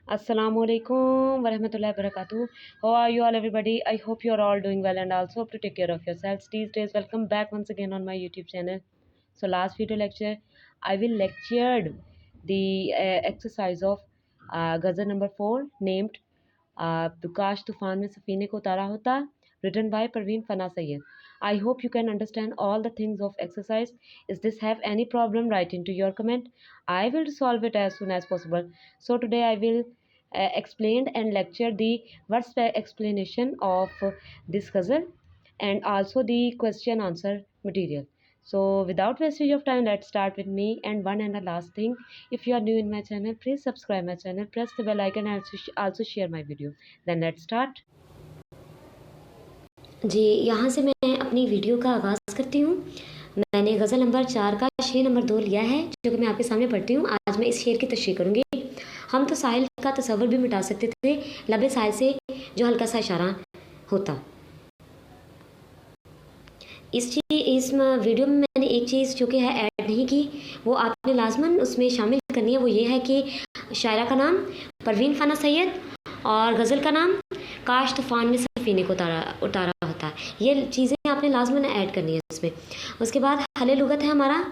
Assalamualaikum warahmatullahi wabarakatuh. How are you all, everybody? I hope you are all doing well and also hope to take care of yourselves these days. Welcome back once again on my YouTube channel. So last video lecture, I will lectured the exercise of ghazal number 4 named काश तूफान में सफ़ीने को उतारा होता, written by Parveen Fana Sayyed. I hope you can understand all the things of exercise. Is this have any problem? Write into your comment. I will solve it as soon as possible. So today I will explain and lecture the words explanation of this ghazal and also the question answer material. So without wastage of time, let's start with me. And one and the last thing, if you are new in my channel, please subscribe my channel, press the bell icon and also share my video. Then let's start. जी, यहाँ से मैं अपनी video का आगाज़ करती हूँ। मैंने गज़ल number 4 का शेर नंबर 2 लिया है, जो कि मैं आपके सामने पढ़ती हूँ। आज मैं इस शेर की तशरीह करूँगी। हम तो साहिल का तस्वर भी मिटा सकते थे, लबे साहिल से जो हल्का सा इशारा होता। इस वीडियो में मैंने एक चीज़ जो कि है ऐड नहीं की, वो आपने लाजमन उसमें शामिल करनी है। वो ये है कि शायरा का नाम परवीन फ़ना सैयद और गज़ल का नाम काश तूफ़ान में सफ़ीने को उतारा होता है। ये चीज़ें आपने लाजमन ऐड करनी है इसमें। उसके बाद हले लुगत है हमारा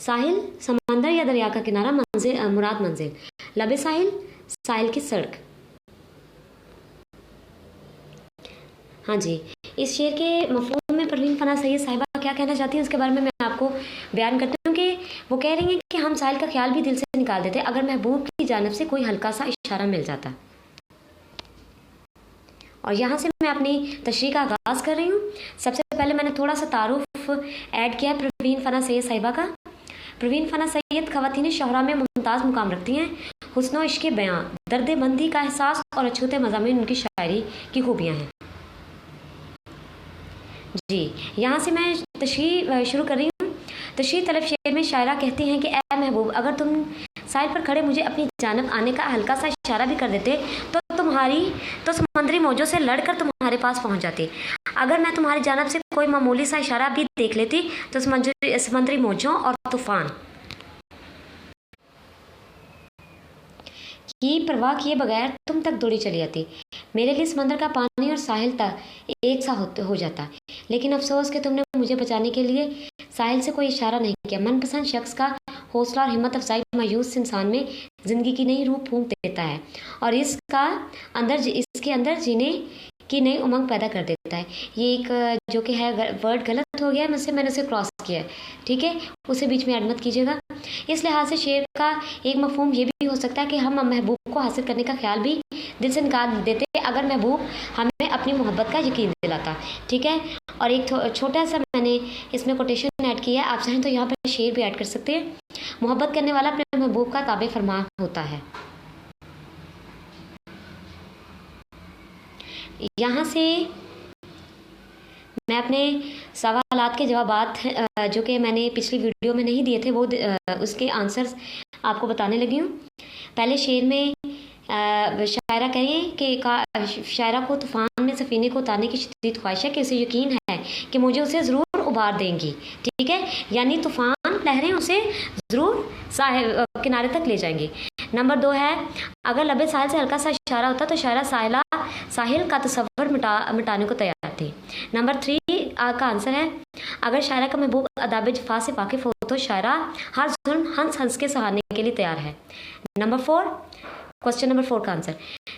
साहिल समंदर या दरिया का किनारा, मंजिल मुराद मंजिल, लबे साहिल साहिल की सड़क। हाँ जी, इस शेर के मफ़हूम में परवीन फ़ना सैयद साहिबा क्या कहना चाहती हैं उसके बारे में मैं आपको बयान करती हूँ कि वो कह रही हैं कि हम साहिल का ख्याल भी दिल से निकाल देते अगर महबूब की जानिब से कोई हल्का सा इशारा मिल जाता। और यहाँ से मैं अपनी तशरीह का आगाज़ कर रही हूँ। सबसे पहले मैंने थोड़ा सा तारुफ ऐड किया परवीन फ़ना सैयद साहिबा का। परवीन फ़ना सैयद ख़वातीन शोहरा में मुमताज़ मुकाम रखती हैं। हुस्न इश्क़ बयां, दर्द मंदी का एहसास और अछूते मज़ामीन उनकी शायरी की खूबियाँ हैं। जी, यहाँ से मैं तशरीह शुरू कर रही हूँ। तशरीह तलब शेर में शायरा कहती हैं कि ए महबूब, अगर तुम साहिल पर खड़े मुझे अपनी जानब आने का हल्का सा इशारा भी कर देते तो समंदरी मौजों से लड़कर तुम्हारे पास पहुँच जाती। अगर मैं तुम्हारी जानब से कोई मामूली सा इशारा भी देख लेती तो समंदरी मौजों और तूफ़ान की परवाह किए बगैर तुम तक दौड़ी चली आती। मेरे लिए समंदर का पानी और साहिल तक एक सा हो जाता। लेकिन अफसोस कि तुमने मुझे बचाने के लिए साहिल से कोई इशारा नहीं किया। मनपसंद शख्स का हौसला और हिम्मत अफजाई मायूस इंसान में ज़िंदगी की नई रूह फूंक देता है और इसके अंदर जीने की नई उमंग पैदा कर देता है। ये एक जो कि है वर्ड गलत हो गया है मुझसे, मैंने उसे क्रॉस किया है, ठीक है, उसे बीच में ऐड मत कीजिएगा। इस लिहाज से शेर का एक मफहूम ये भी हो सकता है कि हम महबूब को हासिल करने का ख्याल भी दिल से निकाल देते अगर महबूब हमें अपनी मोहब्बत का यकीन दिलाता, ठीक है। और एक छोटा सा मैंने इसमें कोटेशन ऐड किया है, आप चाहें तो यहाँ पर शेर भी ऐड कर सकते हैं। मोहब्बत करने वाला अपने महबूब का ताबे फरमा होता है। यहाँ से मैं अपने सवालात के जवाबात जो कि मैंने पिछली वीडियो में नहीं दिए थे वो उसके आंसर्स आपको बताने लगी हूँ। पहले शेर में शायरा कहें कि शायरा को तूफ़ान में सफ़ीने को उतारने की शदीद ख्वाहिश है कि उसे यकीन है कि मुझे उसे ज़रूर उबार देंगी, ठीक है, यानी तूफ़ान लहरें उसे ज़रूर किनारे तक ले जाएंगी। नंबर 2 है, अगर लबे साहिल से हल्का सा इशारा होता तो शायरा साहिल का तस्वर मिटाने को तैयार थी। नंबर 3 का आंसर है, अगर शायरा का महबूब अदाब जफ़ा से वाकिफ़ हो तो शायरा हर जुल्म हंस हंस के सहारने के लिए तैयार है। क्वेश्चन नंबर 4 का आंसर,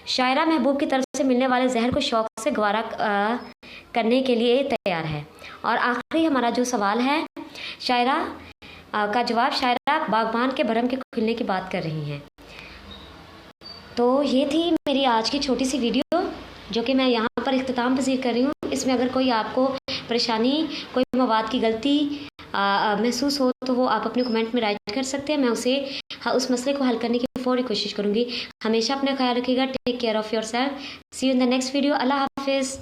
शायरा महबूब की तरफ से मिलने वाले जहर को शौक से गवारा करने के लिए तैयार है। और आखिरी हमारा जो सवाल है, शायरा का जवाब, शायरा बागबान के भरम के खिलने की बात कर रही हैं। तो ये थी मेरी आज की छोटी सी वीडियो जो कि मैं यहाँ पर इख्तिताम पज़ीर कर रही हूँ। इसमें अगर कोई आपको परेशानी, कोई मवाद की गलती महसूस हो तो वो आप अपने कमेंट में राइट कर सकते हैं। मैं उस मसले को हल करने की पूरी कोशिश करूँगी। हमेशा अपना ख्याल रखिएगा। Take care of yourself. See you in the next video. अल्लाह हाफिज़।